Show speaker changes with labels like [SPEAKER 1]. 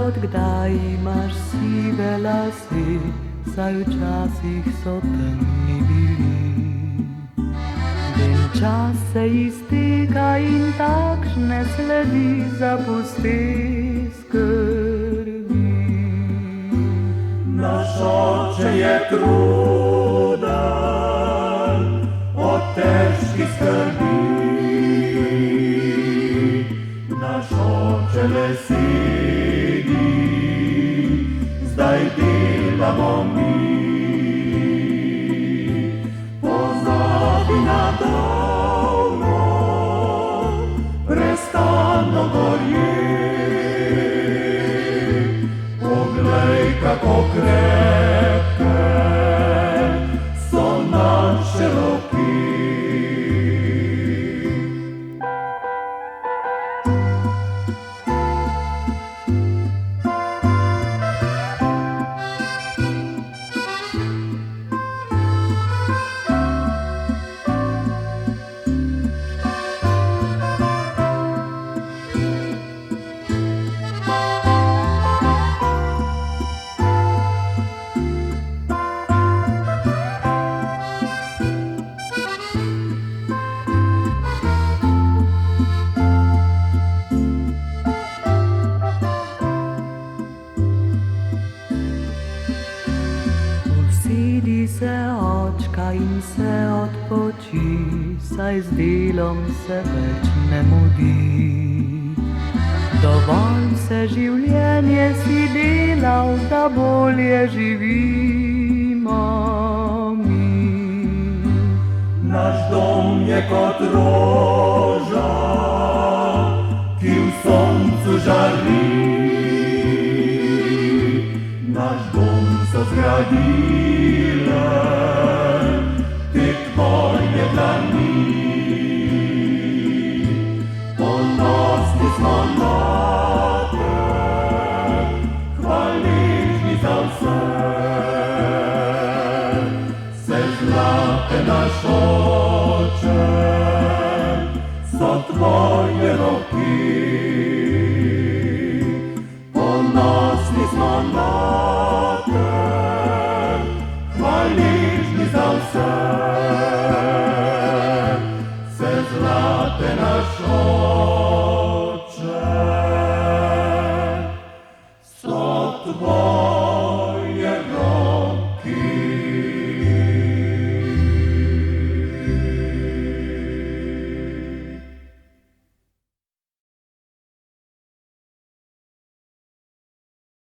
[SPEAKER 1] od kdaj imaš sive lase, saj včasih so temni bili. Vem, čas se izteka in takšne sledi zapusti skrbi.
[SPEAKER 2] Naš oče je truden od težkih skrbi. Naš oče le sedi, zdaj delamo mi. Pozabi na dolgo, prestano gorje. Poglej, kako krepke so naše roki.
[SPEAKER 1] Usedi se, očka, in se odpoči, saj z delom se več ne mudi. Dovolj se življenje si delal, da bolje živimo mi.
[SPEAKER 2] Naš dom je kot roža, ki v soncu žari. Naš dom so zgradile te tvoje dlani.